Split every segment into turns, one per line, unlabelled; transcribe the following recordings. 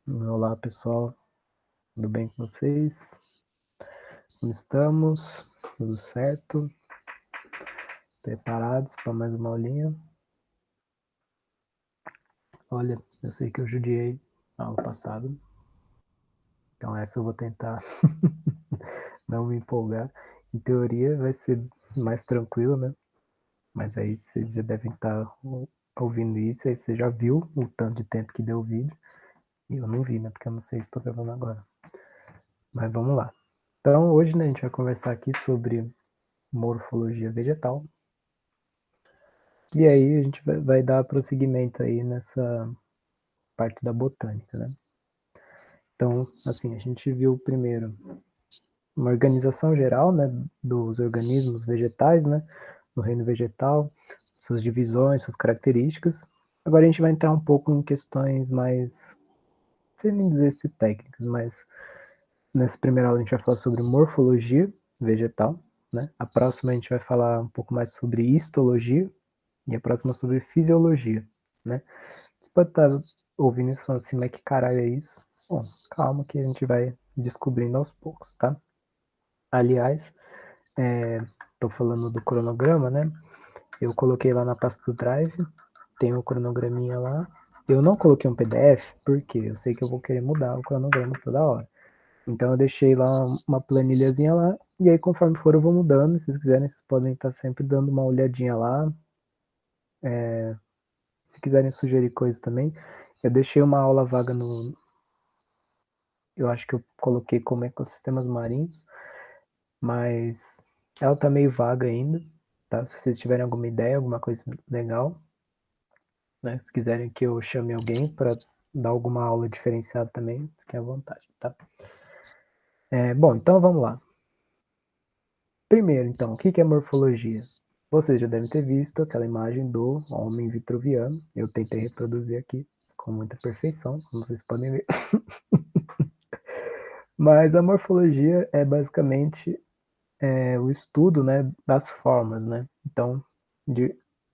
Olá, pessoal. Tudo bem com vocês? Como estamos? Tudo certo? Preparados para mais uma aulinha? Olha, eu sei que eu judiei a aula passada, então essa eu vou tentar não me empolgar. Em teoria vai ser mais tranquilo, né? Mas aí vocês já devem estar ouvindo isso, aí você já viu o tanto de tempo que deu o vídeo. E eu não vi, né? Porque eu não sei se estou gravando agora. Mas vamos lá. Então, hoje, né, a gente vai conversar aqui sobre morfologia vegetal. E aí a gente vai dar prosseguimento aí nessa parte da botânica, né? Então, assim, a gente viu primeiro uma organização geral, né, dos organismos vegetais, né, no reino vegetal, suas divisões, suas características. Agora a gente vai entrar um pouco em questões mais, não sei nem dizer se técnicas, mas nessa primeira aula a gente vai falar sobre morfologia vegetal, né? A próxima a gente vai falar um pouco mais sobre histologia e a próxima sobre fisiologia, né? Você pode estar ouvindo isso e falando assim, mas que caralho é isso? Bom, calma que a gente vai descobrindo aos poucos, tá? Aliás, tô falando do cronograma, né? Eu coloquei lá na pasta do Drive, tem um cronograminha lá. Eu não coloquei um PDF, porque eu sei que eu vou querer mudar o cronograma toda hora. Então eu deixei lá uma planilhazinha lá, e aí conforme for eu vou mudando. Se vocês quiserem, vocês podem estar sempre dando uma olhadinha lá. Se quiserem sugerir coisas também, eu deixei uma aula vaga no. Eu acho que eu coloquei como ecossistemas marinhos, mas ela tá meio vaga ainda, tá? Se vocês tiverem alguma ideia, alguma coisa legal, né? Se quiserem que eu chame alguém para dar alguma aula diferenciada também, fiquem à vontade, tá? Bom, então vamos lá. Primeiro, então, o que é morfologia? Vocês já devem ter visto aquela imagem do homem vitruviano. Eu tentei reproduzir aqui com muita perfeição, como vocês podem ver. Mas a morfologia é basicamente o estudo, né, das formas, né? Então,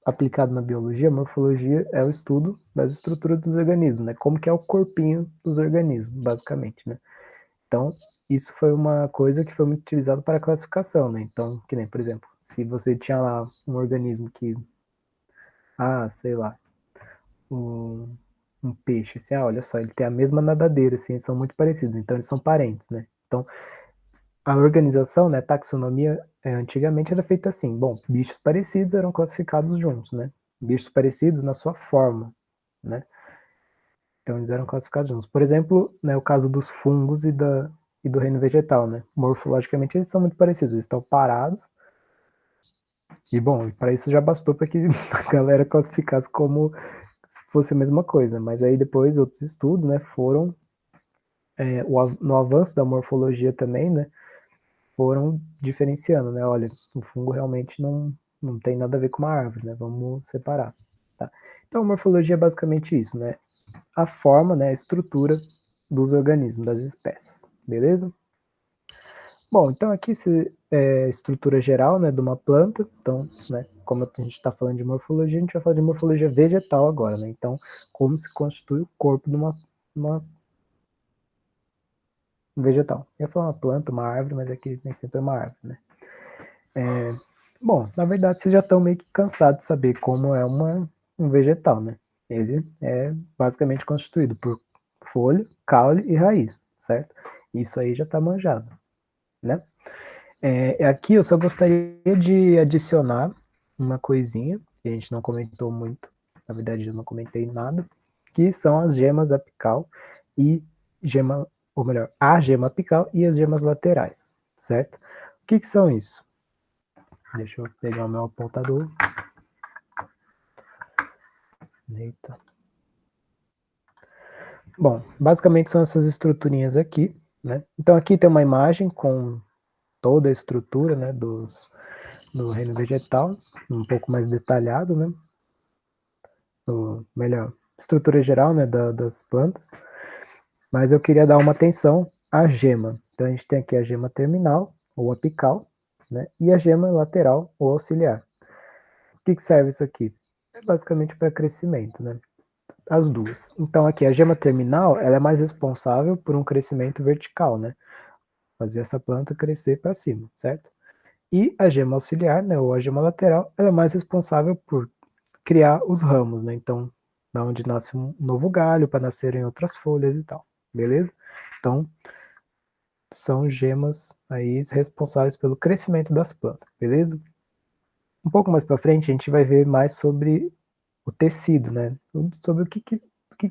aplicado na biologia, a morfologia é o estudo das estruturas dos organismos, né? Como que é o corpinho dos organismos, basicamente, né? Então, isso foi uma coisa que foi muito utilizada para a classificação, né? Então, que nem, por exemplo, se você tinha lá um organismo que, sei lá, um, um peixe, assim, olha só, ele tem a mesma nadadeira, assim, eles são muito parecidos, então eles são parentes, né? Então, a organização, né, taxonomia, antigamente era feita assim, bom, bichos parecidos eram classificados juntos, né? Bichos parecidos na sua forma, né? Então eles eram classificados juntos. Por exemplo, né, o caso dos fungos e do reino vegetal, né? Morfologicamente eles são muito parecidos, eles estão parados. E bom, para isso já bastou para que a galera classificasse como se fosse a mesma coisa. Mas aí depois outros estudos, né, foram no avanço da morfologia também, né, foram diferenciando, né? Olha, o fungo realmente não tem nada a ver com uma árvore, né? Vamos separar, tá? Então, a morfologia é basicamente isso, né? A forma, né, a estrutura dos organismos, das espécies, beleza? Bom, então aqui é a estrutura geral, né, de uma planta. Então, né, como a gente está falando de morfologia, a gente vai falar de morfologia vegetal agora, né? Então, como se constitui o corpo de uma vegetal. Eu ia falar uma planta, uma árvore, mas aqui nem sempre é uma árvore, né? Bom, na verdade vocês já estão meio que cansados de saber como é um vegetal, né? Ele é basicamente constituído por folha, caule e raiz, certo? Isso aí já está manjado, né? Aqui eu só gostaria de adicionar uma coisinha que a gente não comentou muito, na verdade eu não comentei nada, que são as gemas apical e gema, ou melhor, a gema apical e as gemas laterais, certo? O que são isso? Deixa eu pegar o meu apontador. Eita. Bom, basicamente são essas estruturinhas aqui, né? Então aqui tem uma imagem com toda a estrutura, né, do reino vegetal, um pouco mais detalhado, né? Melhor, estrutura geral, né, das plantas. Mas eu queria dar uma atenção à gema. Então a gente tem aqui a gema terminal, ou apical, né? E a gema lateral, ou auxiliar. O que serve isso aqui? É basicamente para crescimento, né? as duas. Então aqui a gema terminal, ela é mais responsável por um crescimento vertical, né? Fazer essa planta crescer para cima, certo? E a gema auxiliar, né, ou a gema lateral, ela é mais responsável por criar os ramos, né? Então, da onde nasce um novo galho para nascerem outras folhas e tal, beleza? Então, são gemas aí responsáveis pelo crescimento das plantas, beleza? Um pouco mais para frente a gente vai ver mais sobre o tecido, né? Sobre o que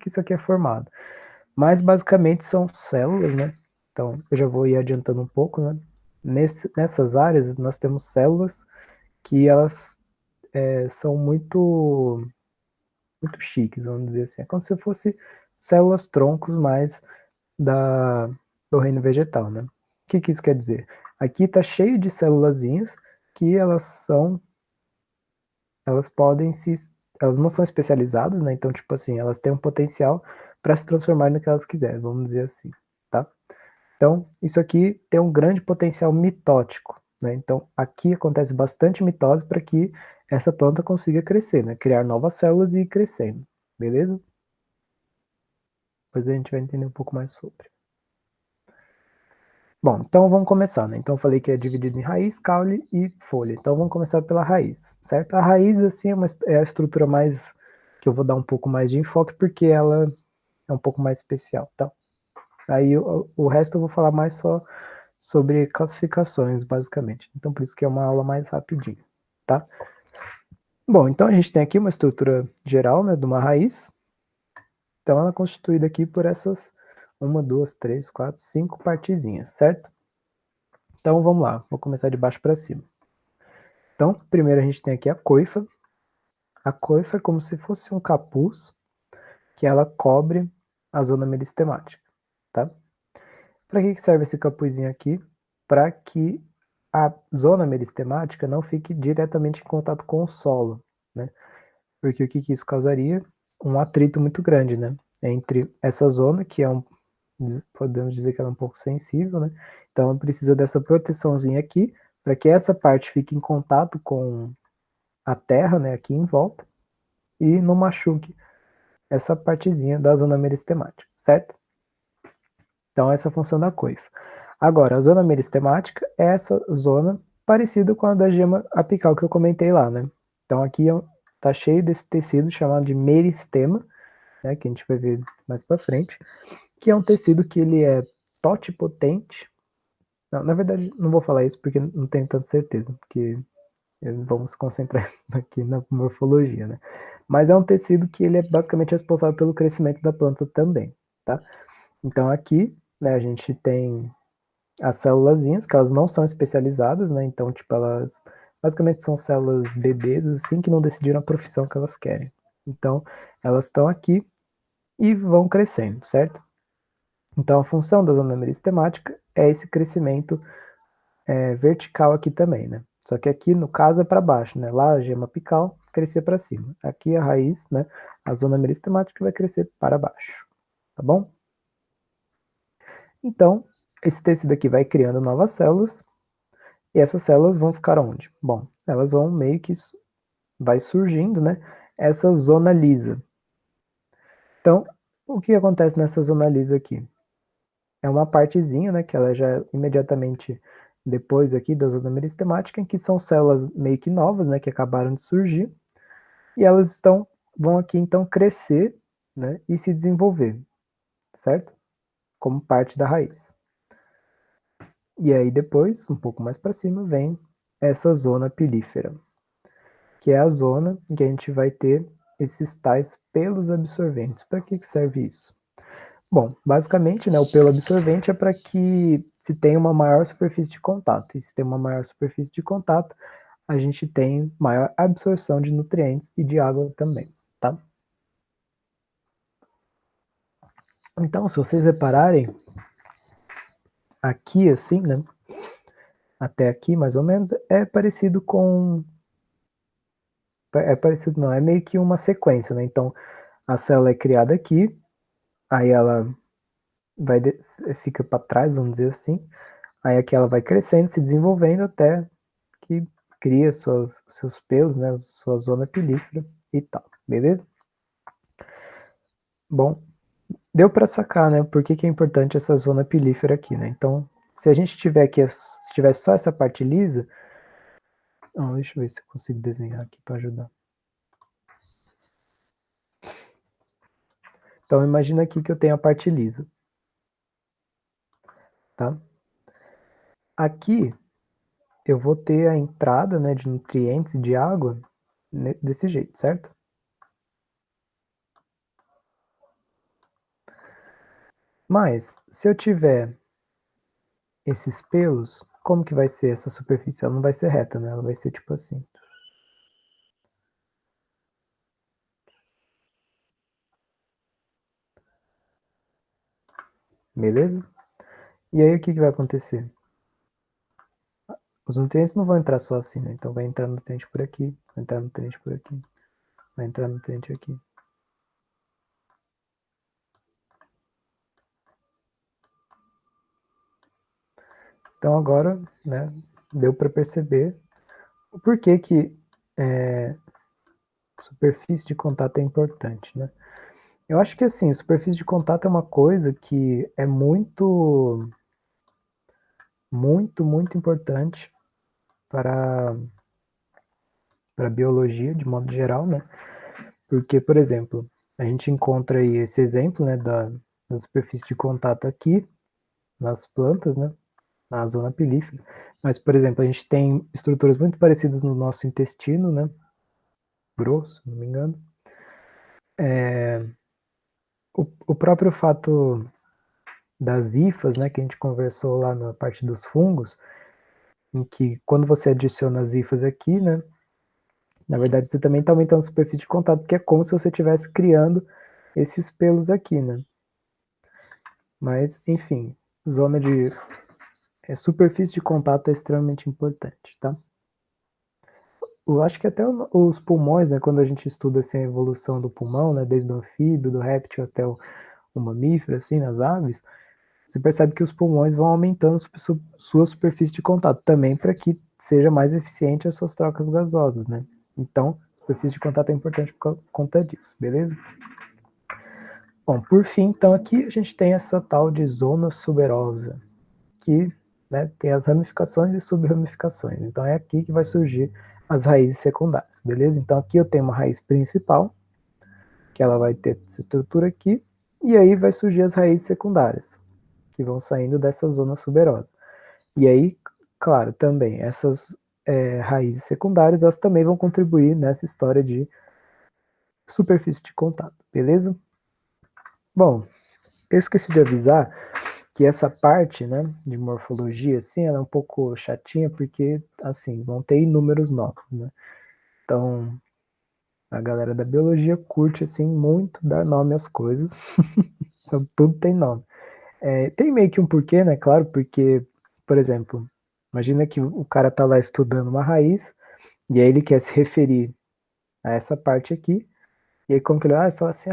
isso aqui é formado. Mas basicamente são células, né? Então eu já vou ir adiantando um pouco, né? Nessas áreas nós temos células que elas são muito chiques, vamos dizer assim. É como se fosse células troncos mais da, do reino vegetal, né? O que isso quer dizer? Aqui está cheio de célulazinhas que elas podem se, elas não são especializadas, né? Então, tipo assim, elas têm um potencial para se transformar no que elas quiserem, vamos dizer assim, tá? Então, isso aqui tem um grande potencial mitótico, né? Então, aqui acontece bastante mitose para que essa planta consiga crescer, né? Criar novas células e ir crescendo, beleza? Depois a gente vai entender um pouco mais sobre. Bom, então vamos começar, né? Então eu falei que é dividido em raiz, caule e folha. Então vamos começar pela raiz, certo? A raiz, assim, é a estrutura mais que eu vou dar um pouco mais de enfoque, porque ela é um pouco mais especial, tá? Aí o resto eu vou falar mais só sobre classificações, basicamente. Então por isso que é uma aula mais rapidinho, tá? Bom, então a gente tem aqui uma estrutura geral, né, de uma raiz. Então ela é constituída aqui por essas 5 partezinhas, certo? Então vamos lá, vou começar de baixo para cima. Então, primeiro a gente tem aqui a coifa. A coifa é como se fosse um capuz que ela cobre a zona meristemática, tá? Para que serve esse capuzinho aqui? Para que a zona meristemática não fique diretamente em contato com o solo, né? Porque o que isso causaria? Um atrito muito grande, né? Entre essa zona, que podemos dizer que ela é um pouco sensível, né? Então precisa dessa proteçãozinha aqui, para que essa parte fique em contato com a terra, né, aqui em volta, e não machuque essa partezinha da zona meristemática, certo? Então essa é a função da coifa. Agora, a zona meristemática é essa zona parecida com a da gema apical que eu comentei lá, né? Então aqui tá cheio desse tecido chamado de meristema, né, que a gente vai ver mais para frente, que é um tecido que ele é totipotente. Não, na verdade, não vou falar isso porque não tenho tanta certeza, porque vamos se concentrar aqui na morfologia, né? Mas é um tecido que ele é basicamente responsável pelo crescimento da planta também, tá? Então aqui, né, a gente tem as célulazinhas, que elas não são especializadas, né? Então, tipo, elas basicamente são células bebês, assim, que não decidiram a profissão que elas querem. Então, elas estão aqui e vão crescendo, certo? Então, a função da zona meristemática é esse crescimento vertical aqui também, né? Só que aqui, no caso, é para baixo, né? Lá a gema apical crescer para cima. Aqui a raiz, né? A zona meristemática vai crescer para baixo, tá bom? Então, esse tecido aqui vai criando novas células, e essas células vão ficar onde? Bom, elas vão meio que vai surgindo, né? Essa zona lisa. Então, o que acontece nessa zona lisa aqui? É uma partezinha, né, que ela já é imediatamente depois aqui da zona meristemática, em que são células meio que novas, né, que acabaram de surgir, e elas vão aqui então crescer, né, e se desenvolver, certo? Como parte da raiz. E aí depois, um pouco mais para cima, vem essa zona pilífera, que é a zona em que a gente vai ter esses tais pelos absorventes. Para que serve isso? Bom, basicamente, né, o pelo absorvente é para que se tenha uma maior superfície de contato. E se tem uma maior superfície de contato, a gente tem maior absorção de nutrientes e de água também, tá? Então, se vocês repararem, aqui assim, né, até aqui mais ou menos, é parecido com... É parecido não, é meio que uma sequência, né? Então, a célula é criada aqui, aí ela fica para trás, vamos dizer assim, aí aqui ela vai crescendo, se desenvolvendo até que cria seus pelos, né, sua zona pilífera e tal, beleza? Bom, deu para sacar, né, por que que é importante essa zona pilífera aqui, né? Então, se a gente tiver aqui, se tivesse só essa parte lisa, deixa eu ver se eu consigo desenhar aqui para ajudar. Então, imagina aqui que eu tenho a parte lisa, tá? Aqui eu vou ter a entrada, né, de nutrientes e de água desse jeito, certo? Mas, se eu tiver esses pelos, como que vai ser essa superfície? Ela não vai ser reta, né? Ela vai ser tipo assim. Beleza? E aí o que que vai acontecer? Os nutrientes não vão entrar só assim, né? Então vai entrar nutriente por aqui, vai entrar nutriente por aqui, vai entrar nutriente aqui. Então agora, né, deu para perceber o porquê que superfície de contato é importante, né? Eu acho que assim, superfície de contato é uma coisa que é muito importante para a biologia, de modo geral, né? Porque, por exemplo, a gente encontra aí esse exemplo, né, da superfície de contato aqui, nas plantas, né, na zona pilífera. Mas, por exemplo, a gente tem estruturas muito parecidas no nosso intestino, né, grosso, se não me engano. O próprio fato das hifas, né, que a gente conversou lá na parte dos fungos, em que quando você adiciona as hifas aqui, né, na verdade você também está aumentando a superfície de contato, porque é como se você estivesse criando esses pelos aqui, né. Mas, enfim, zona de superfície de contato é extremamente importante, tá? Eu acho que até os pulmões, né, quando a gente estuda assim, a evolução do pulmão, né, desde o anfíbio, do réptil até o mamífero, assim, nas aves, você percebe que os pulmões vão aumentando sua superfície de contato também para que seja mais eficiente as suas trocas gasosas, né? Então, superfície de contato é importante por conta disso, beleza? Bom, por fim, então aqui a gente tem essa tal de zona suberosa, que, né, tem as ramificações e subramificações. Então é aqui que vai surgir as raízes secundárias, beleza? Então aqui eu tenho uma raiz principal, que ela vai ter essa estrutura aqui, e aí vai surgir as raízes secundárias, que vão saindo dessa zona suberosa. E aí, claro, também essas raízes secundárias, elas também vão contribuir nessa história de superfície de contato, beleza? Bom, eu esqueci de avisar que essa parte, né, de morfologia, assim, ela é um pouco chatinha porque, assim, vão ter inúmeros novos, né? Então, a galera da biologia curte, assim, muito dar nome às coisas. Então, tudo tem nome. Tem meio que um porquê, né? Claro, porque, por exemplo, imagina que o cara tá lá estudando uma raiz e aí ele quer se referir a essa parte aqui. E aí, como que ele fala assim,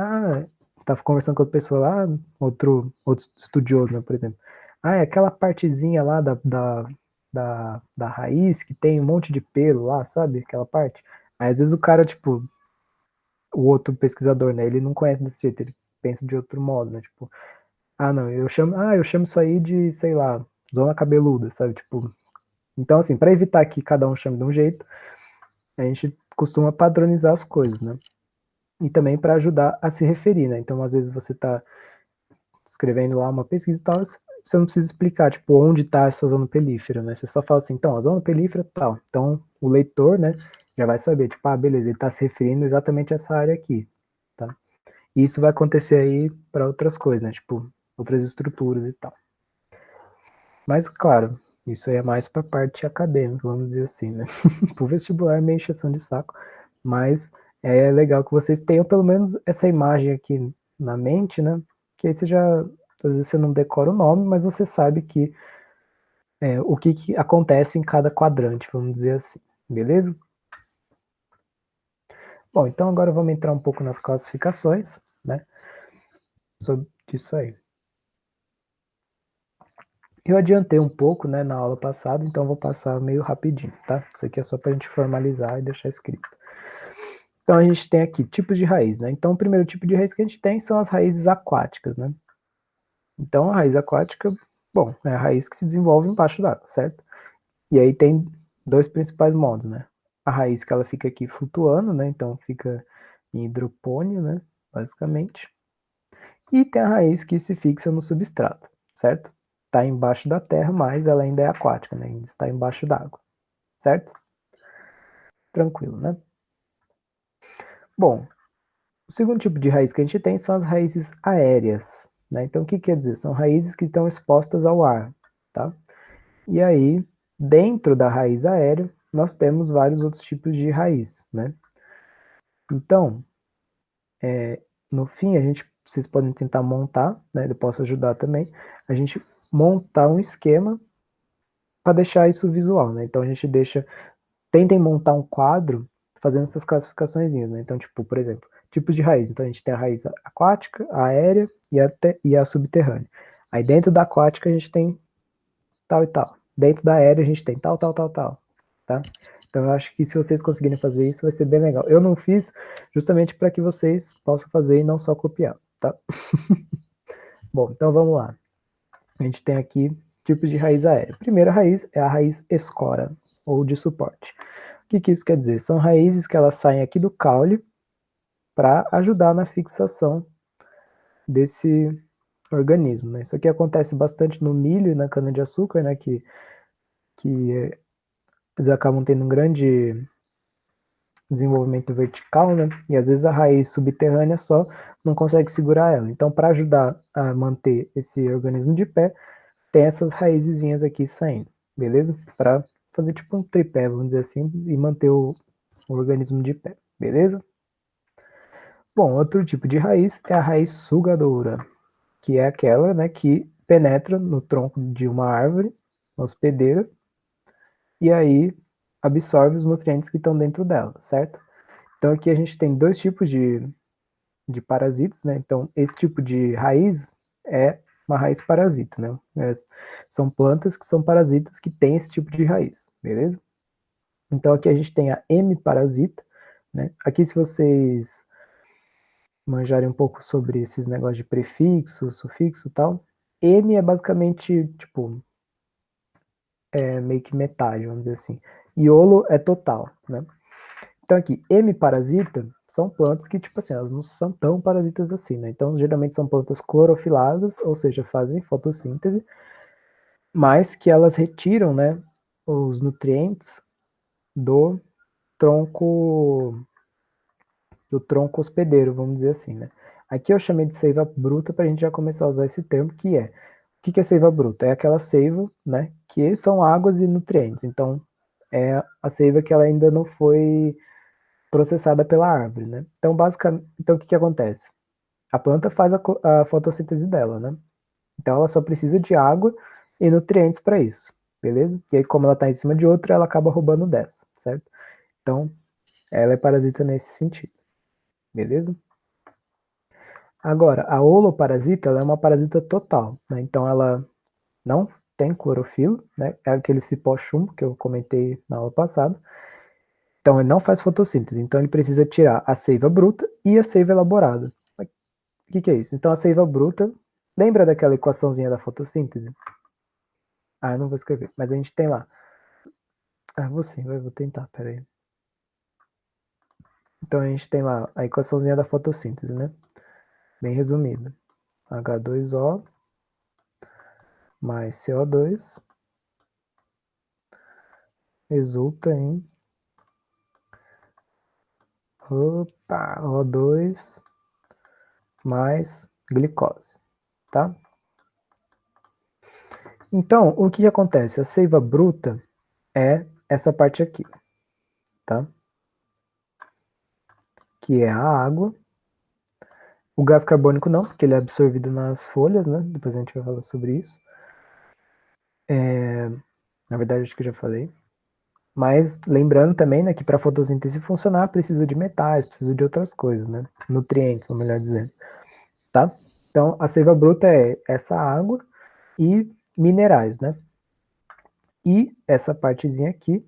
tava conversando com outra pessoa lá, outro estudioso, né, por exemplo. É aquela partezinha lá da raiz que tem um monte de pelo lá, sabe? Aquela parte. Aí, às vezes o cara, tipo, o outro pesquisador, né, ele não conhece desse jeito, ele pensa de outro modo, né? Tipo, não, eu chamo isso aí de, sei lá, zona cabeluda, sabe? Tipo, então, assim, para evitar que cada um chame de um jeito, a gente costuma padronizar as coisas, né? E também para ajudar a se referir, né? Então, às vezes você está escrevendo lá uma pesquisa e tal, você não precisa explicar, tipo, onde está essa zona pelífera, né? Você só fala assim, então, a zona pelífera tal. Então, o leitor, né, já vai saber, tipo, beleza, ele está se referindo exatamente a essa área aqui, tá? E isso vai acontecer aí para outras coisas, né? Tipo, outras estruturas e tal. Mas, claro, isso aí é mais para a parte acadêmica, vamos dizer assim, né? Para o vestibular é meio encheção de saco, mas é legal que vocês tenham pelo menos essa imagem aqui na mente, né? Que aí você já, às vezes você não decora o nome, mas você sabe que o que, que acontece em cada quadrante, vamos dizer assim, beleza? Bom, então agora vamos entrar um pouco nas classificações, né? Sobre isso aí. Eu adiantei um pouco, né, na aula passada, então vou passar meio rapidinho, tá? Isso aqui é só para a gente formalizar e deixar escrito. Então a gente tem aqui tipos de raiz, né? Então o primeiro tipo de raiz que a gente tem são as raízes aquáticas, né? Então a raiz aquática, bom, é a raiz que se desenvolve embaixo d'água, certo? E aí tem dois principais modos, né? A raiz que ela fica aqui flutuando, né? Então fica em hidropônio, né? Basicamente. E tem a raiz que se fixa no substrato, certo? Está embaixo da terra, mas ela ainda é aquática, né? Ainda está embaixo d'água, certo? Tranquilo, né? Bom, o segundo tipo de raiz que a gente tem são as raízes aéreas, né? Então, o que quer dizer? São raízes que estão expostas ao ar, tá? E aí, dentro da raiz aérea, nós temos vários outros tipos de raiz, né? Então, no fim, vocês podem tentar montar, né? Eu posso ajudar também, a gente montar um esquema para deixar isso visual, né? Então, a gente tentem montar um quadro fazendo essas classificações, né? Então, tipo, por exemplo, tipos de raiz. Então, a gente tem a raiz aquática, a aérea e a subterrânea. Aí, dentro da aquática, a gente tem tal e tal. Dentro da aérea, a gente tem tal, tal, tal, tal, tá? Então, eu acho que se vocês conseguirem fazer isso, vai ser bem legal. Eu não fiz justamente para que vocês possam fazer e não só copiar, tá? Bom, então vamos lá. A gente tem aqui tipos de raiz aérea. A primeira raiz é a raiz escora, ou de suporte. O que isso quer dizer? São raízes que elas saem aqui do caule para ajudar na fixação desse organismo, né? Isso aqui acontece bastante no milho e na cana-de-açúcar, né? Que eles acabam tendo um grande desenvolvimento vertical, né? E às vezes a raiz subterrânea só não consegue segurar ela. Então, para ajudar a manter esse organismo de pé, tem essas raizezinhas aqui saindo, beleza? Para fazer tipo um tripé, vamos dizer assim, e manter o organismo de pé, beleza? Bom, outro tipo de raiz é a raiz sugadora, que é aquela, né, que penetra no tronco de uma árvore, uma hospedeira, e aí absorve os nutrientes que estão dentro dela, certo? Então aqui a gente tem dois tipos de parasitas, né? Então esse tipo de raiz é uma raiz parasita, né? São plantas que são parasitas que têm esse tipo de raiz, beleza? Então aqui a gente tem a hemiparasita, né? Aqui se vocês manjarem um pouco sobre esses negócios de prefixo, sufixo e tal, M é basicamente, tipo, meio que metade, vamos dizer assim. Iolo é total, né? Então aqui, M parasita são plantas que, tipo assim, elas não são tão parasitas assim, né? Então, geralmente são plantas clorofiladas, ou seja, fazem fotossíntese, mas que elas retiram, né, os nutrientes do tronco hospedeiro, vamos dizer assim, né? Aqui eu chamei de seiva bruta para a gente já começar a usar esse termo, que é, o que é seiva bruta? É aquela seiva, né, que são águas e nutrientes. Então, é a seiva que ela ainda não foi processada pela árvore, né? Então, basicamente, então o que acontece? A planta faz a fotossíntese dela, né? Então, ela só precisa de água e nutrientes para isso, beleza? E aí, como ela está em cima de outra, ela acaba roubando dessa, certo? Então, ela é parasita nesse sentido, beleza? Agora, a holoparasita ela é uma parasita total, né? Então ela não tem clorofila, né? É aquele cipó chumbo que eu comentei na aula passada. Então ele não faz fotossíntese, então ele precisa tirar a seiva bruta e a seiva elaborada. O que é isso? Então a seiva bruta, lembra daquela equaçãozinha da fotossíntese? Ah, eu não vou escrever, mas a gente tem lá. Ah, vou sim, vou tentar, peraí. Então a gente tem lá a equaçãozinha da fotossíntese, né? Bem resumida. H2O mais CO2 resulta em O2 mais glicose, tá? Então, o que acontece? A seiva bruta é essa parte aqui, tá? Que é a água. O gás carbônico não, porque ele é absorvido nas folhas, né? Depois a gente vai falar sobre isso. Na verdade, acho que eu já falei. Mas lembrando também, né, que para a fotossíntese funcionar, precisa de metais, precisa de outras coisas, né? Nutrientes, ou melhor dizendo, tá? Então, a seiva bruta é essa água e minerais, né? E essa partezinha aqui,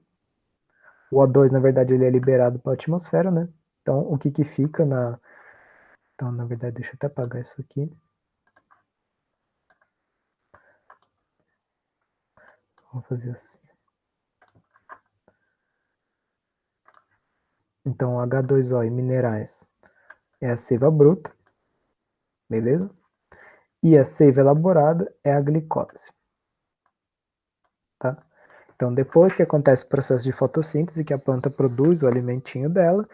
o O2, na verdade, ele é liberado para a atmosfera, né? Então, o que fica na... Então, na verdade, deixa eu até apagar isso aqui. Vou fazer assim. Então, H2O em minerais é a seiva bruta, beleza? E a seiva elaborada é a glicose, tá? Então, depois que acontece o processo de fotossíntese, que a planta produz o alimentinho dela,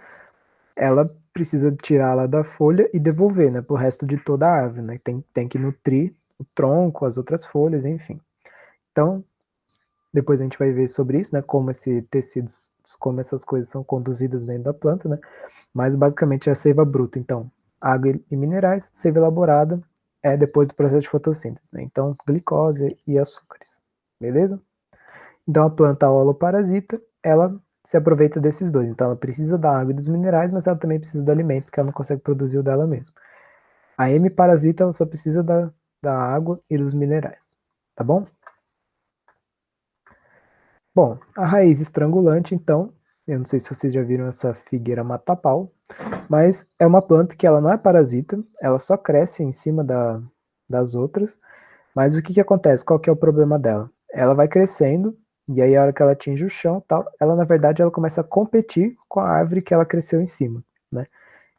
ela precisa tirá-la da folha e devolver, né, para o resto de toda a árvore, né? Tem que nutrir o tronco, as outras folhas, enfim. Então, depois a gente vai ver sobre isso, né, como esse tecidos, como essas coisas são conduzidas dentro da planta, né? Mas basicamente é a seiva bruta. Então, água e minerais, seiva elaborada é depois do processo de fotossíntese, né? Então, glicose e açúcares, beleza? Então, a planta holoparasita, ela se aproveita desses dois. Então, ela precisa da água e dos minerais, mas ela também precisa do alimento, porque ela não consegue produzir o dela mesma. A hemiparasita, ela só precisa da água e dos minerais, tá bom? Bom, a raiz estrangulante, então, eu não sei se vocês já viram essa figueira mata-pau, mas é uma planta que ela não é parasita, ela só cresce em cima das outras, mas o que acontece? Qual que é o problema dela? Ela vai crescendo, e aí a hora que ela atinge o chão, tal, ela na verdade ela começa a competir com a árvore que ela cresceu em cima, né?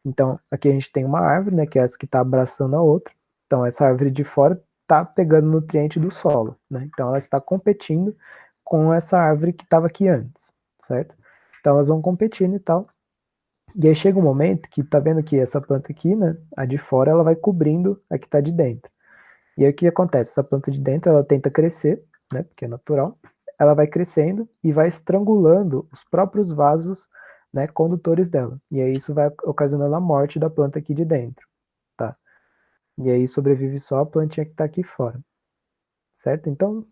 Então, aqui a gente tem uma árvore, né, que é essa que está abraçando a outra. Então, essa árvore de fora está pegando nutriente do solo, né? Então, ela está competindo com essa árvore que estava aqui antes, certo? Então, elas vão competindo e tal. E aí chega um momento que tá vendo que essa planta aqui, né, a de fora, ela vai cobrindo a que tá de dentro. E aí o que acontece? Essa planta de dentro, ela tenta crescer, né, porque é natural. Ela vai crescendo e vai estrangulando os próprios vasos, né, condutores dela. E aí isso vai ocasionando a morte da planta aqui de dentro, tá? E aí sobrevive só a plantinha que tá aqui fora, certo? Então,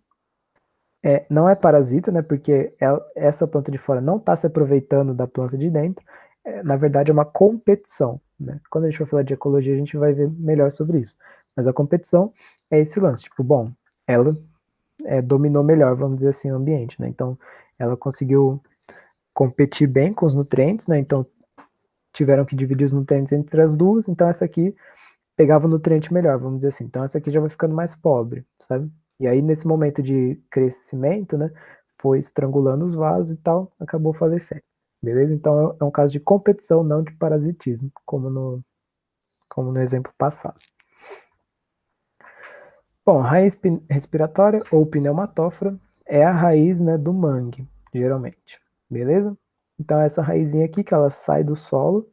não é parasita, né? Porque essa planta de fora não está se aproveitando da planta de dentro. Na verdade, é uma competição, né? Quando a gente for falar de ecologia, a gente vai ver melhor sobre isso. Mas a competição é esse lance, tipo, bom, ela dominou melhor, vamos dizer assim, o ambiente, né? Então, ela conseguiu competir bem com os nutrientes, né? Então, tiveram que dividir os nutrientes entre as duas. Então, essa aqui pegava o nutriente melhor, vamos dizer assim. Então essa aqui já vai ficando mais pobre, sabe? E aí nesse momento de crescimento, né, foi estrangulando os vasos e tal, acabou falecendo. Beleza? Então é um caso de competição, não de parasitismo, como no exemplo passado. Bom, raiz respiratória ou pneumatófora é a raiz, né, do mangue, geralmente. Beleza? Então essa raizinha aqui que ela sai do solo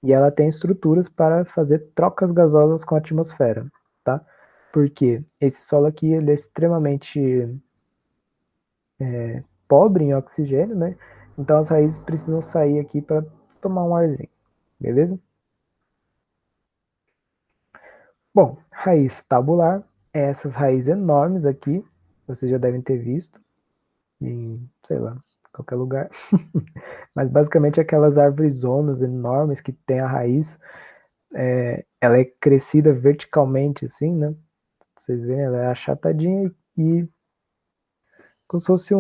e ela tem estruturas para fazer trocas gasosas com a atmosfera, tá? Porque esse solo aqui ele é extremamente pobre em oxigênio, né? Então as raízes precisam sair aqui para tomar um arzinho, beleza? Bom, raiz tabular é essas raízes enormes aqui, vocês já devem ter visto em, sei lá, qualquer lugar. Mas basicamente aquelas árvores zonas enormes que tem a raiz, ela é crescida verticalmente assim, né? Vocês veem, ela é achatadinha e como se fosse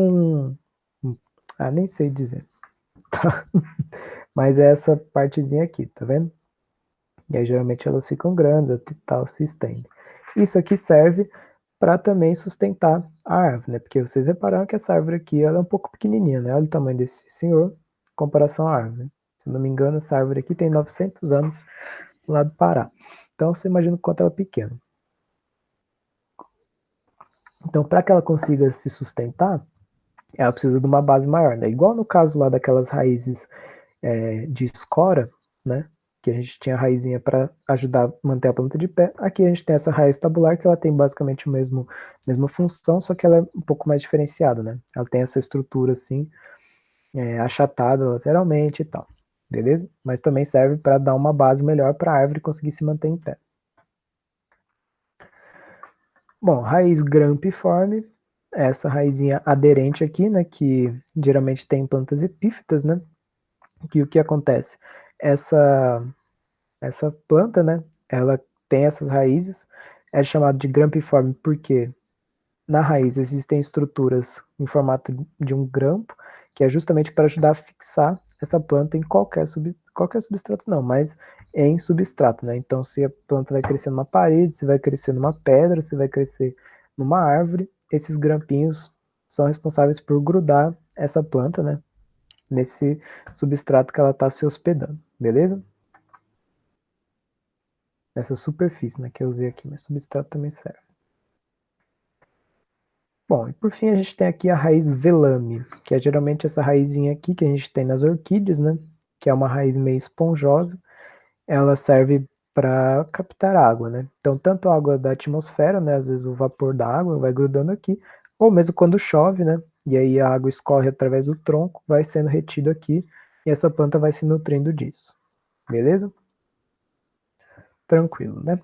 nem sei dizer, tá? Mas é essa partezinha aqui, tá vendo? E aí geralmente elas ficam grandes, até tal, se estendem. Isso aqui serve para também sustentar a árvore, né? Porque vocês repararam que essa árvore aqui ela é um pouco pequenininha, né? Olha o tamanho desse senhor em comparação à árvore. Se não me engano, essa árvore aqui tem 900 anos lá do Pará. Então você imagina o quanto ela é pequena. Então, para que ela consiga se sustentar, ela precisa de uma base maior, né? Igual no caso lá daquelas raízes de escora, né? Que a gente tinha a raizinha para ajudar a manter a planta de pé. Aqui a gente tem essa raiz tabular que ela tem basicamente a mesma função, só que ela é um pouco mais diferenciada, né? Ela tem essa estrutura assim, achatada lateralmente e tal, beleza? Mas também serve para dar uma base melhor para a árvore conseguir se manter em pé. Bom, raiz grampiforme, essa raizinha aderente aqui, né, que geralmente tem plantas epífitas, né, que o que acontece? Essa, essa planta, né, ela tem essas raízes, é chamado de grampiforme porque na raiz existem estruturas em formato de um grampo, que é justamente para ajudar a fixar essa planta em qualquer substrato não, mas em substrato, né? Então, se a planta vai crescer numa parede, se vai crescer numa pedra, se vai crescer numa árvore, esses grampinhos são responsáveis por grudar essa planta, né? Nesse substrato que ela está se hospedando, beleza? Essa superfície, né, que eu usei aqui, mas substrato também serve. Bom, e por fim a gente tem aqui a raiz velame, que é geralmente essa raizinha aqui que a gente tem nas orquídeas, né? Que é uma raiz meio esponjosa. Ela serve para captar água, né? Então, tanto a água da atmosfera, né? Às vezes o vapor da água vai grudando aqui, ou mesmo quando chove, né? E aí a água escorre através do tronco, vai sendo retido aqui, e essa planta vai se nutrindo disso. Beleza? Tranquilo, né?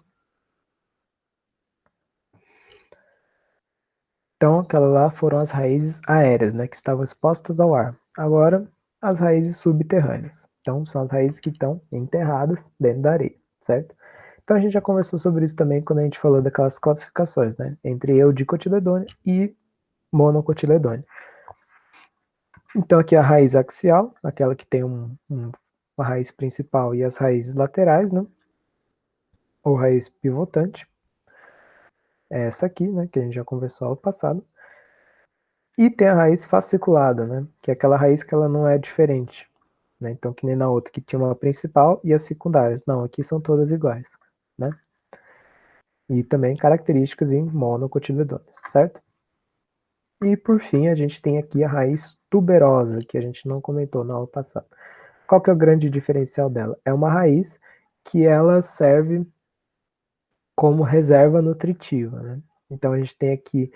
Então, aquelas lá foram as raízes aéreas, né, que estavam expostas ao ar. Agora, as raízes subterrâneas. Então, são as raízes que estão enterradas dentro da areia, certo? Então, a gente já conversou sobre isso também quando a gente falou daquelas classificações, né, entre eudicotiledônea e monocotiledônea. Então, aqui a raiz axial, aquela que tem uma raiz principal e as raízes laterais, né, ou raiz pivotante. É essa aqui, né, que a gente já conversou no passado. E tem a raiz fasciculada, né? Que é aquela raiz que ela não é diferente. Né? Então, que nem na outra, que tinha uma principal e as secundárias. Não, aqui são todas iguais. Né? E também características em monocotiledôneas, certo? E por fim, a gente tem aqui a raiz tuberosa, que a gente não comentou na aula passada. Qual que é o grande diferencial dela? É uma raiz que ela serve como reserva nutritiva. Né? Então, a gente tem aqui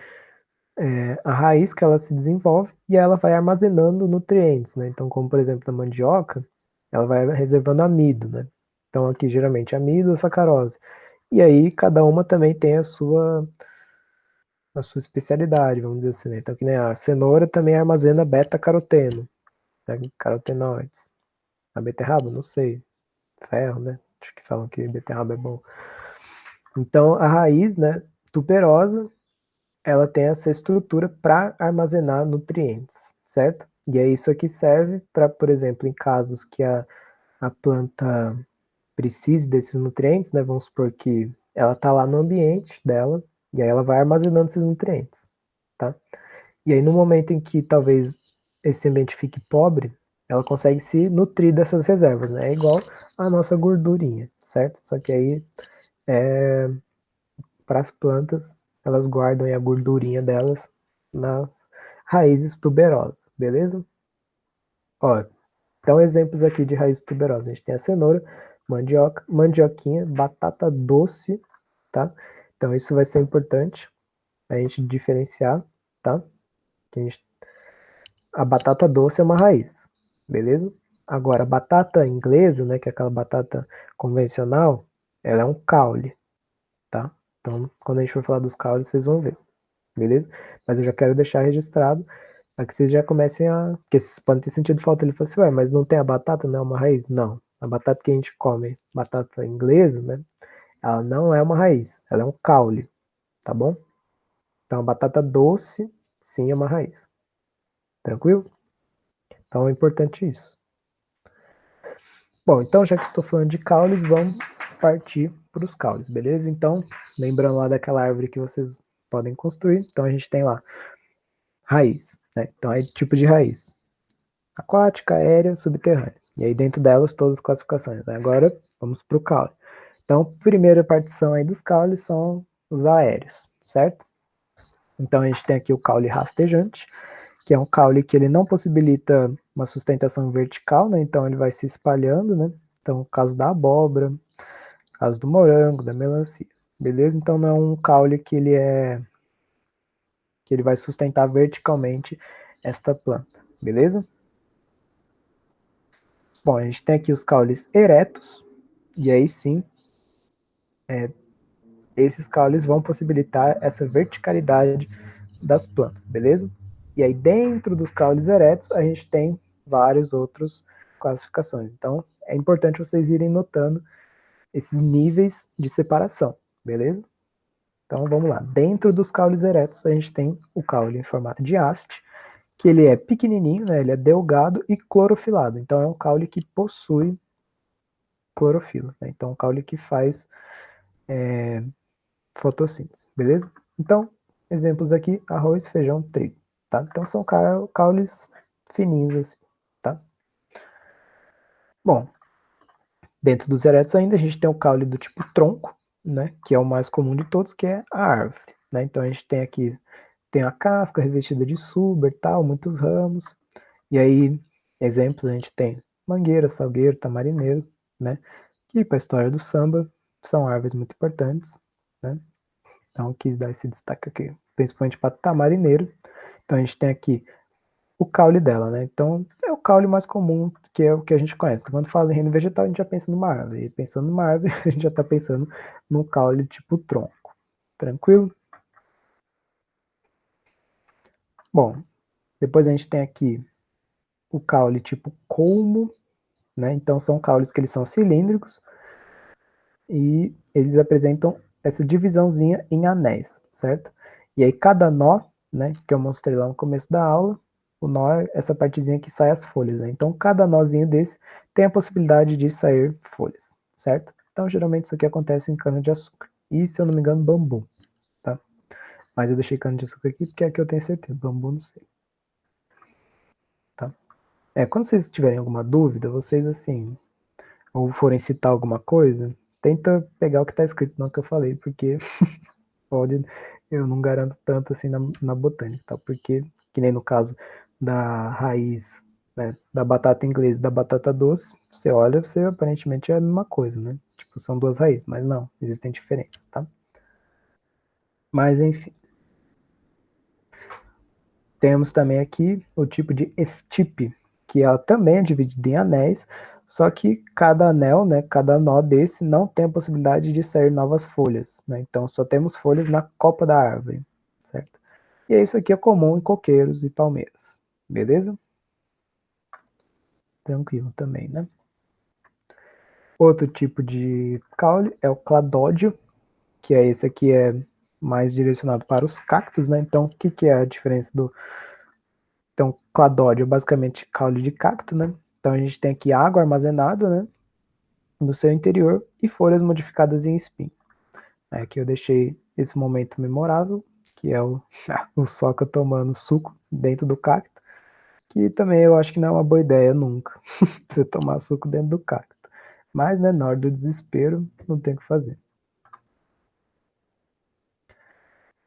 a raiz que ela se desenvolve e ela vai armazenando nutrientes, né? Então, como por exemplo na mandioca, ela vai reservando amido, né? Então aqui geralmente amido ou sacarose. E aí cada uma também tem a sua especialidade, vamos dizer assim, né? Então que nem a cenoura também armazena beta-caroteno, né? Carotenoides. A beterraba, não sei, ferro, né? Acho que falam que beterraba é bom. Então a raiz, né, tuberosa, ela tem essa estrutura para armazenar nutrientes, certo? E aí isso aqui serve para, por exemplo, em casos que a planta precise desses nutrientes, né? Vamos supor que ela está lá no ambiente dela, e aí ela vai armazenando esses nutrientes, tá? E aí no momento em que talvez esse ambiente fique pobre, ela consegue se nutrir dessas reservas, né? É igual a nossa gordurinha, certo? Só que aí para as plantas, elas guardam a gordurinha delas nas raízes tuberosas, beleza? Ó, então exemplos aqui de raízes tuberosas. A gente tem a cenoura, mandioca, mandioquinha, batata doce, tá? Então isso vai ser importante a gente diferenciar, tá? A batata doce é uma raiz, beleza? Agora, a batata inglesa, né, que é aquela batata convencional, ela é um caule, tá? Então, quando a gente for falar dos caules, vocês vão ver. Beleza? Mas eu já quero deixar registrado para que vocês já comecem a. Porque vocês podem ter sentido falta. Ele falou assim, ué, mas não tem a batata, não é uma raiz? Não. A batata que a gente come, batata inglesa, né? Ela não é uma raiz, ela é um caule, tá bom? Então a batata doce, sim, é uma raiz. Tranquilo? Então é importante isso. Bom, então já que estou falando de caules, vamos partir para os caules, beleza? Então, lembrando lá daquela árvore que vocês podem construir, então a gente tem lá raiz, né? Então é tipo de raiz: aquática, aérea, subterrânea. E aí dentro delas todas as classificações. Agora vamos para o caule. Então, a primeira partição aí dos caules são os aéreos, certo? Então a gente tem aqui o caule rastejante, que é um caule que ele não possibilita uma sustentação vertical, né? Então ele vai se espalhando, né? Então, no caso da abóbora, no caso do morango, da melancia, beleza? Então não é um caule que ele vai sustentar verticalmente esta planta, beleza? Bom, a gente tem aqui os caules eretos, e aí sim, esses caules vão possibilitar essa verticalidade das plantas, beleza? E aí dentro dos caules eretos, a gente tem várias outras classificações. Então, é importante vocês irem notando esses níveis de separação, beleza? Então, vamos lá. Dentro dos caules eretos, a gente tem o caule em formato de haste, que ele é pequenininho, né? Ele é delgado e clorofilado. Então é um caule que possui clorofila, né? Então é um caule que faz fotossíntese, beleza? Então, exemplos aqui, arroz, feijão, trigo, tá? Então são caules fininhos assim, tá? Bom, dentro dos eretos ainda a gente tem o caule do tipo tronco, né? Que é o mais comum de todos, que é a árvore, né? Então a gente tem aqui, tem a casca revestida de suber, tal, muitos ramos. E aí, exemplos, a gente tem mangueira, salgueiro, tamarineiro, né? Que para a história do samba são árvores muito importantes, né? Então, quis dar esse destaque aqui, principalmente para tamarineiro. Então, a gente tem aqui o caule dela, né? Então, é o caule mais comum, que é o que a gente conhece. Então, quando fala em reino vegetal, a gente já pensa numa árvore. E pensando numa árvore, a gente já está pensando num caule tipo tronco. Tranquilo? Bom, depois a gente tem aqui o caule tipo colmo, né? Então, são caules que eles são cilíndricos e eles apresentam essa divisãozinha em anéis, certo? E aí cada nó, né, que eu mostrei lá no começo da aula, o nó é essa partezinha que sai as folhas, né? Então cada nozinho desse tem a possibilidade de sair folhas, certo? Então geralmente isso aqui acontece em cana-de-açúcar. E, se eu não me engano, bambu, tá? Mas eu deixei cana-de-açúcar aqui porque aqui eu tenho certeza, bambu não sei, tá? Quando vocês tiverem alguma dúvida, vocês assim, ou forem citar alguma coisa, tenta pegar o que está escrito no que eu falei, porque pode, eu não garanto tanto assim na botânica, tá? Porque, que nem no caso da raiz, né, da batata inglesa e da batata doce, você olha, você aparentemente é a mesma coisa, né? Tipo, são duas raízes, mas não, existem diferenças, tá? Mas, enfim. Temos também aqui o tipo de estipe, que ela também é dividida em anéis, só que cada anel, né, cada nó desse não tem a possibilidade de sair novas folhas, né? Então só temos folhas na copa da árvore, certo? E isso aqui é comum em coqueiros e palmeiras, beleza? Tranquilo também, né? Outro tipo de caule é o cladódio, que é esse aqui é mais direcionado para os cactos, né? Então, o que, que é a diferença do... Então, cladódio é basicamente caule de cacto, né? Então, a gente tem aqui água armazenada, né? No seu interior e folhas modificadas em espinho. Aqui eu deixei esse momento memorável, que é o Soca tomando suco dentro do cacto, que também eu acho que não é uma boa ideia nunca, você tomar suco dentro do cacto. Mas, né, na hora do desespero, não tem o que fazer.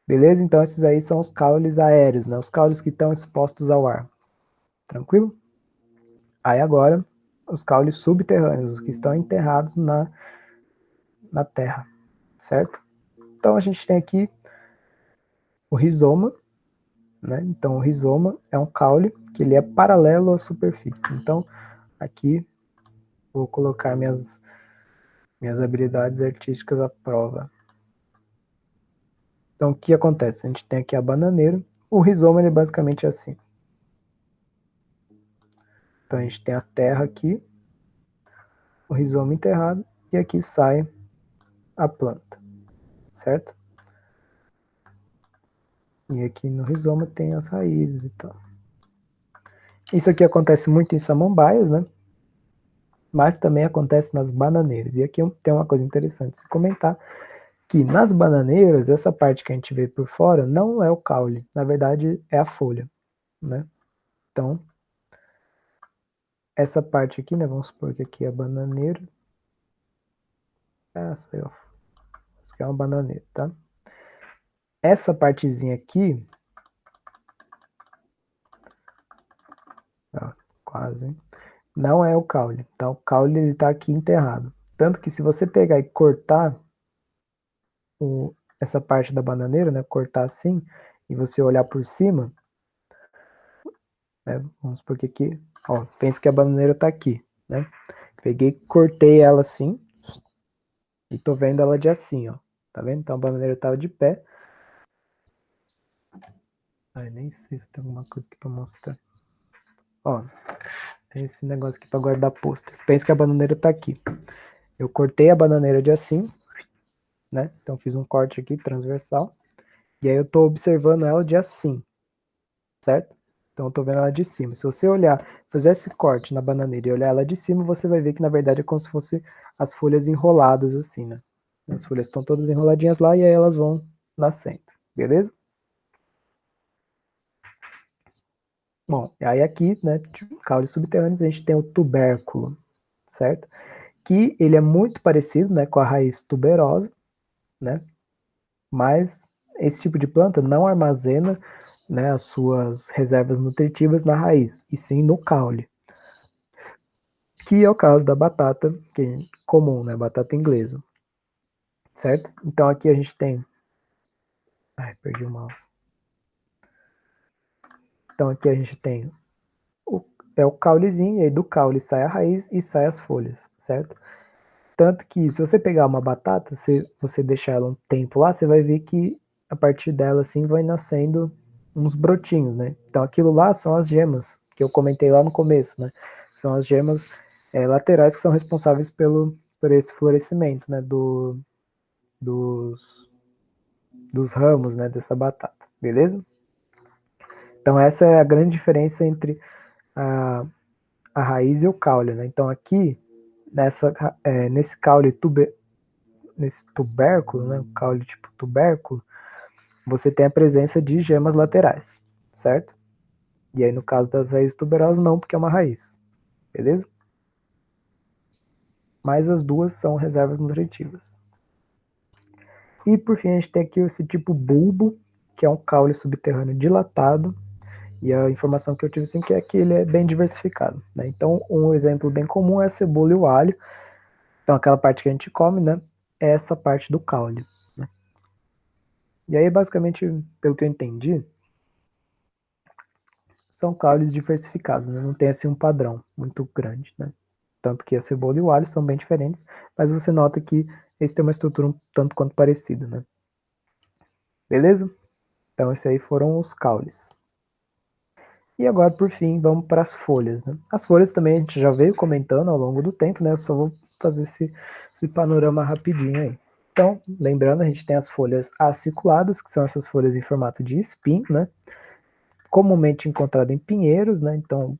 Beleza? Então esses aí são os caules aéreos, né? Os caules que estão expostos ao ar. Tranquilo? Aí agora, os caules subterrâneos, os que estão enterrados na terra, certo? Então a gente tem aqui o rizoma, né? Então o rizoma é um caule que ele é paralelo à superfície. Então aqui vou colocar minhas habilidades artísticas à prova. Então o que acontece? A gente tem aqui a bananeira. O rizoma ele basicamente é assim. Então a gente tem a terra aqui, o rizoma enterrado e aqui sai a planta, certo? E aqui no rizoma tem as raízes e tal. Isso aqui acontece muito em samambaias, né? Mas também acontece nas bananeiras. E aqui tem uma coisa interessante se comentar, que nas bananeiras, essa parte que a gente vê por fora não é o caule, na verdade é a folha, né? Então, essa parte aqui, né, vamos supor que aqui é a bananeira, essa aí, ó, essa aqui é uma bananeira, tá? Essa partezinha aqui, ó, quase, hein? Não é o caule, tá? O caule ele tá aqui enterrado. Tanto que se você pegar e cortar essa parte da bananeira, né, cortar assim, e você olhar por cima, né, vamos supor que aqui, ó, pensa que a bananeira tá aqui, né? Peguei, cortei ela assim, e tô vendo ela de assim, ó. Tá vendo? Então a bananeira tava de pé. Ai, nem sei se tem alguma coisa aqui pra mostrar. Ó, tem esse negócio aqui pra guardar pôster. Pensa que a bananeira tá aqui. Eu cortei a bananeira de assim, né? Então fiz um corte aqui transversal. E aí eu tô observando ela de assim, certo? Então eu tô vendo ela de cima. Se você olhar, fazer esse corte na bananeira e olhar ela de cima, você vai ver que na verdade é como se fosse as folhas enroladas assim, né? As folhas estão todas enroladinhas lá e aí elas vão nascendo, beleza? Bom, aí aqui, né, caules subterrâneos, a gente tem o tubérculo, certo? Que ele é muito parecido, né, com a raiz tuberosa, né? Mas esse tipo de planta não armazena, né, as suas reservas nutritivas na raiz, e sim no caule, que é o caso da batata que é comum, né, batata inglesa, certo? Então aqui a gente tem, ai, perdi o mouse. Então aqui a gente tem o, é o caulezinho, e aí do caule sai a raiz e sai as folhas, certo? Tanto que se você pegar uma batata, se você deixar ela um tempo lá, você vai ver que a partir dela assim vai nascendo uns brotinhos, né? Então aquilo lá são as gemas que eu comentei lá no começo, né? São as gemas laterais que são responsáveis por esse florescimento, né? Dos, dos ramos, né? Dessa batata, beleza? Então essa é a grande diferença entre a, a raiz e o caule, né? Então aqui nesse caule nesse tubérculo, né, o caule tipo tubérculo, você tem a presença de gemas laterais, certo? E aí no caso das raízes tuberosas não, porque é uma raiz, beleza? Mas as duas são reservas nutritivas. E por fim a gente tem aqui esse tipo bulbo, que é um caule subterrâneo dilatado, e a informação que eu tive assim que é que ele é bem diversificado, né? Então um exemplo bem comum é a cebola e o alho. Então aquela parte que a gente come, né, é essa parte do caule, né? E aí basicamente, pelo que eu entendi, são caules diversificados, né? Não tem assim um padrão muito grande, né? Tanto que a cebola e o alho são bem diferentes, mas você nota que eles têm uma estrutura um tanto quanto parecida, né? Beleza? Então esses aí foram os caules. E agora, por fim, vamos para as folhas, né? As folhas também a gente já veio comentando ao longo do tempo, né? Eu só vou fazer esse panorama rapidinho aí. Então, lembrando, a gente tem as folhas aciculadas, que são essas folhas em formato de espinho, né? Comumente encontrada em pinheiros, né? Então,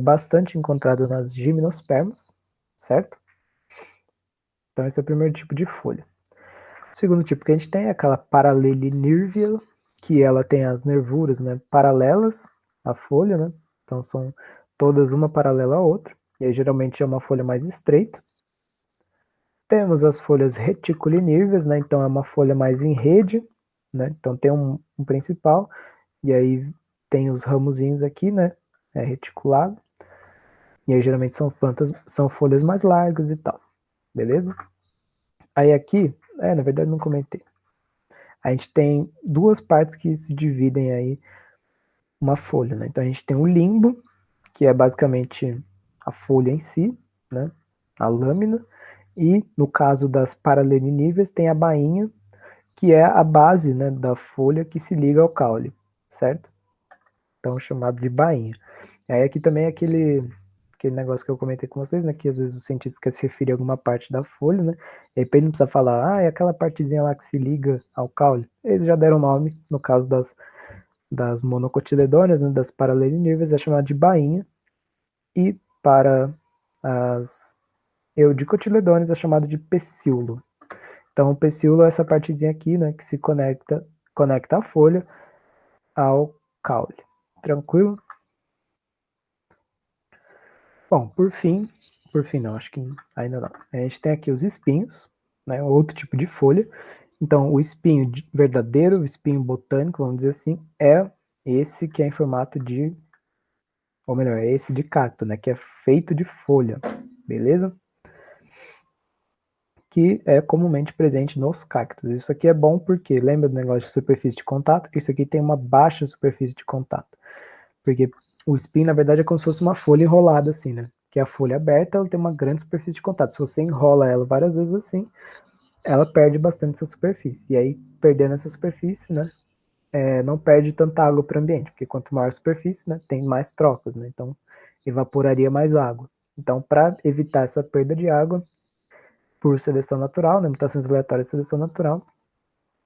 bastante encontrado nas gimnospermas, certo? Então esse é o primeiro tipo de folha. O segundo tipo que a gente tem é aquela paralelinírvia, que ela tem as nervuras, né, paralelas à folha, né? Então são todas uma paralela à outra, e aí geralmente é uma folha mais estreita. Temos as folhas reticulinírveas, né? Então é uma folha mais em rede, né? Então tem um principal, e aí tem os ramozinhos aqui, né? É reticulado. E aí geralmente são plantas, são folhas mais largas e tal, beleza? Aí aqui, na verdade não comentei. A gente tem duas partes que se dividem aí uma folha, né? Então a gente tem o limbo, que é basicamente a folha em si, né? A lâmina. E no caso das paraleliníveas tem a bainha, que é a base, né, da folha que se liga ao caule, certo? Então chamado de bainha. Aí aqui também é aquele negócio que eu comentei com vocês, né? Que às vezes o cientista quer se referir a alguma parte da folha, né? E aí ele não precisa falar, é aquela partezinha lá que se liga ao caule. Eles já deram nome, no caso das monocotiledôneas, né? Das paralelinírveas, é chamado de bainha. E para as eudicotiledôneas é chamado de pecíolo. Então o pecíolo é essa partezinha aqui, né? Que se conecta a folha ao caule. Tranquilo? Bom, por fim não, acho que ainda não. A gente tem aqui os espinhos, né, outro tipo de folha. Então, o espinho verdadeiro, o espinho botânico, vamos dizer assim, é esse que é em formato de, ou melhor, é esse de cacto, né, que é feito de folha, beleza? Que é comumente presente nos cactos. Isso aqui é bom porque, lembra do negócio de superfície de contato? Isso aqui tem uma baixa superfície de contato. Porque o espinho, na verdade, é como se fosse uma folha enrolada, assim, né? Que a folha aberta, ela tem uma grande superfície de contato. Se você enrola ela várias vezes assim, ela perde bastante essa superfície. E aí, perdendo essa superfície, né? Não perde tanta água para o ambiente, porque quanto maior a superfície, né? Tem mais trocas, né? Então, evaporaria mais água. Então, para evitar essa perda de água, por seleção natural, né? Mutações aleatórias de seleção natural,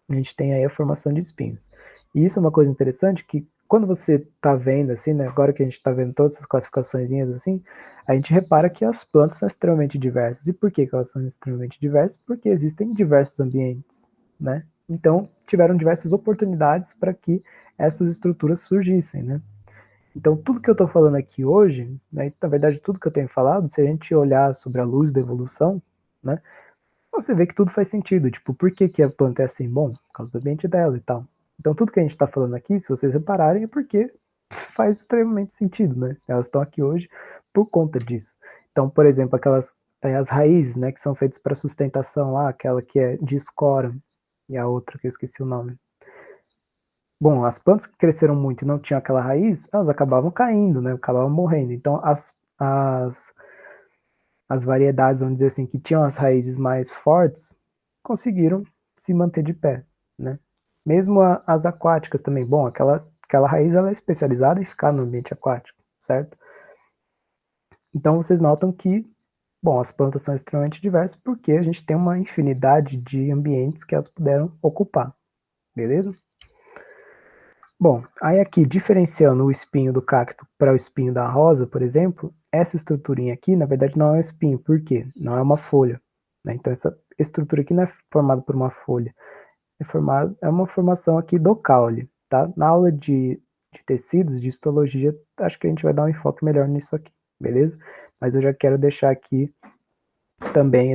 a gente tem aí a formação de espinhos. E isso é uma coisa interessante que quando você está vendo, assim, né, agora que a gente está vendo todas essas classificaçõezinhas assim, a gente repara que as plantas são extremamente diversas. E por que elas são extremamente diversas? Porque existem diversos ambientes, né? Então, tiveram diversas oportunidades para que essas estruturas surgissem, né? Então, tudo que eu estou falando aqui hoje, né, na verdade, tudo que eu tenho falado, se a gente olhar sobre a luz da evolução, né, você vê que tudo faz sentido. Tipo, por que, que a planta é assim? Bom, por causa do ambiente dela e tal. Então, tudo que a gente está falando aqui, se vocês repararem, é porque faz extremamente sentido, né? Elas estão aqui hoje por conta disso. Então, por exemplo, aquelas as raízes, né, que são feitas para sustentação lá, aquela que é de escora e a outra que eu esqueci o nome. Bom, as plantas que cresceram muito e não tinham aquela raiz, elas acabavam caindo, né? Acabavam morrendo. Então, as variedades, vamos dizer assim, que tinham as raízes mais fortes, conseguiram se manter de pé, né? Mesmo as aquáticas também. Bom, aquela raiz ela é especializada em ficar no ambiente aquático, certo? Então, vocês notam que, bom, as plantas são extremamente diversas porque a gente tem uma infinidade de ambientes que elas puderam ocupar, beleza? Bom, aí aqui, diferenciando o espinho do cacto para o espinho da rosa, por exemplo, essa estruturinha aqui, na verdade, não é um espinho. Por quê? Não é uma folha, né? Então, essa estrutura aqui não é formada por uma folha. É uma formação aqui do caule, tá? Na aula de tecidos, de histologia, acho que a gente vai dar um enfoque melhor nisso aqui, beleza? Mas eu já quero deixar aqui também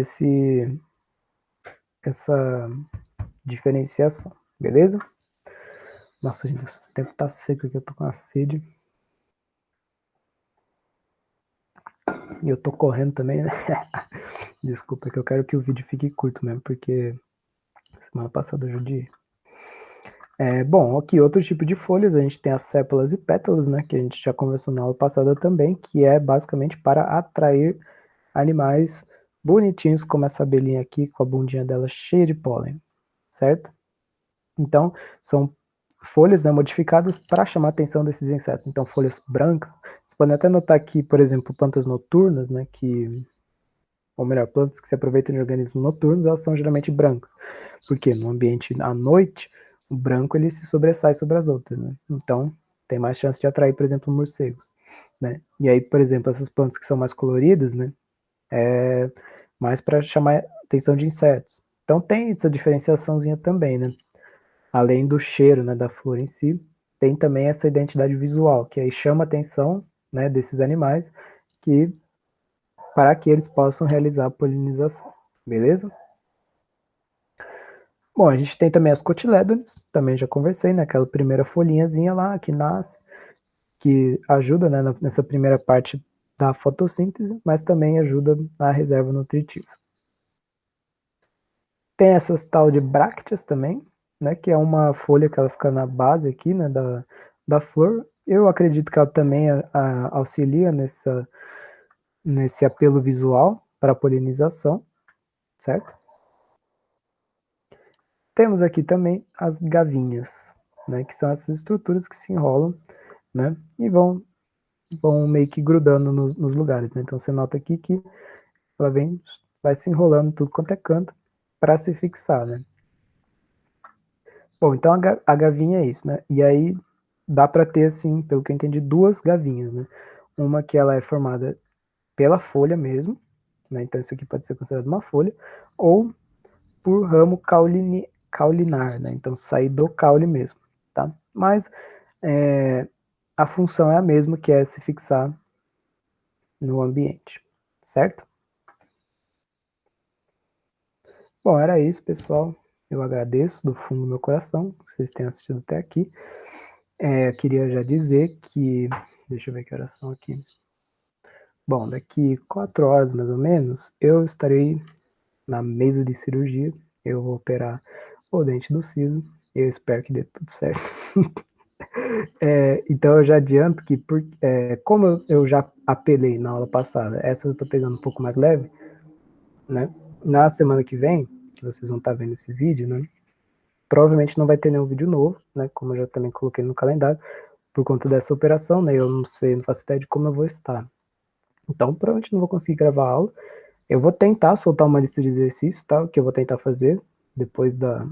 essa diferenciação, beleza? Nossa, gente, o tempo tá seco aqui, eu tô com uma sede. E eu tô correndo também, né? Desculpa, é que eu quero que o vídeo fique curto mesmo, porque semana passada eu judiei. Bom, aqui outro tipo de folhas, a gente tem as sépalas e pétalas, né? Que a gente já conversou na aula passada também, que é basicamente para atrair animais bonitinhos, como essa abelhinha aqui, com a bundinha dela cheia de pólen, certo? Então, são folhas, né, modificadas para chamar a atenção desses insetos. Então, folhas brancas. Vocês podem até notar aqui, por exemplo, plantas noturnas, né, ou melhor, plantas que se aproveitam de organismos noturnos, elas são geralmente brancas. Porque no ambiente à noite, o branco ele se sobressai sobre as outras, né? Então, tem mais chance de atrair, por exemplo, morcegos, né? E aí, por exemplo, essas plantas que são mais coloridas, né, é mais para chamar a atenção de insetos. Então, tem essa diferenciaçãozinha também, né? Além do cheiro, né, da flor em si, tem também essa identidade visual, que aí chama a atenção, né, desses animais que para que eles possam realizar a polinização, beleza? Bom, a gente tem também as cotilédones, também já conversei, né, aquela primeira folhinhazinha lá que nasce, que ajuda, né, nessa primeira parte da fotossíntese, mas também ajuda na reserva nutritiva. Tem essas tal de brácteas também, né, que é uma folha que ela fica na base aqui, né, da flor. Eu acredito que ela também auxilia nesse apelo visual para a polinização, certo? Temos aqui também as gavinhas, né, que são essas estruturas que se enrolam, né, e vão meio que grudando nos lugares, né? Então você nota aqui que ela vai se enrolando tudo quanto é canto para se fixar, né? Bom, então a gavinha é isso, né? E aí dá para ter, assim, pelo que eu entendi, duas gavinhas, né? Uma que ela é formada pela folha mesmo, né? Então isso aqui pode ser considerado uma folha, ou por ramo caulinar, né? Então sair do caule mesmo, tá? Mas a função é a mesma, que é se fixar no ambiente, certo? Bom, era isso, pessoal. Eu agradeço do fundo do meu coração que vocês tenham assistido até aqui. Queria já dizer que. Deixa eu ver que horas são aqui. Bom, daqui 4 horas mais ou menos, eu estarei na mesa de cirurgia. Eu vou operar o dente do siso. Eu espero que dê tudo certo. Então eu já adianto que, como eu já apelei na aula passada, essa eu estou pegando um pouco mais leve, né? Na semana que vem, que vocês vão estar vendo esse vídeo, né? Provavelmente não vai ter nenhum vídeo novo, né? Como eu já também coloquei no calendário, por conta dessa operação, né? Eu não sei, não faço ideia de como eu vou estar. Então, provavelmente não vou conseguir gravar a aula. Eu vou tentar soltar uma lista de exercícios, tá? Que eu vou tentar fazer depois da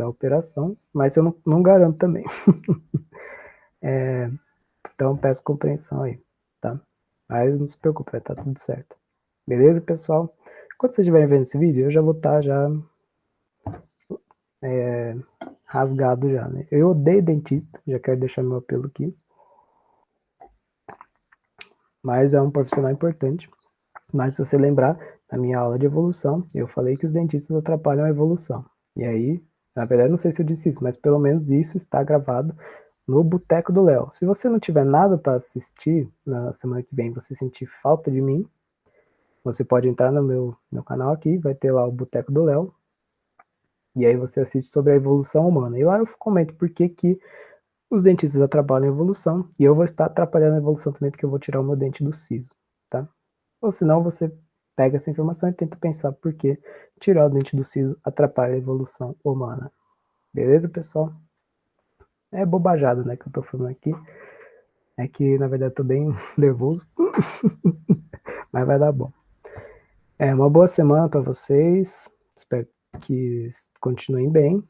operação, mas eu não garanto também. Então peço compreensão aí, tá? Mas não se preocupe, vai estar tudo certo. Beleza, pessoal? Quando vocês estiverem vendo esse vídeo, eu já vou estar já rasgado já, né? Eu odeio dentista, já quero deixar meu apelo aqui. Mas é um profissional importante. Mas se você lembrar, na minha aula de evolução, eu falei que os dentistas atrapalham a evolução. E aí, na verdade, não sei se eu disse isso, mas pelo menos isso está gravado no Boteco do Léo. Se você não tiver nada para assistir na semana que vem, você sentir falta de mim, você pode entrar no meu canal aqui, vai ter lá o Boteco do Léo, e aí você assiste sobre a evolução humana. E lá eu comento por que os dentistas atrapalham a evolução, e eu vou estar atrapalhando a evolução também, porque eu vou tirar o meu dente do siso, tá? Ou senão você pega essa informação e tenta pensar por que tirar o dente do siso atrapalha a evolução humana. Beleza, pessoal? É bobajada, né, que eu tô falando aqui. É que, na verdade, eu tô bem nervoso, mas vai dar bom. Uma boa semana para vocês. Espero que continuem bem.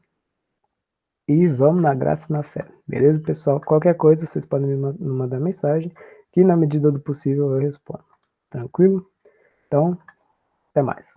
E vamos na graça e na fé. Beleza, pessoal? Qualquer coisa, vocês podem me mandar mensagem, que na medida do possível eu respondo. Tranquilo? Então, até mais.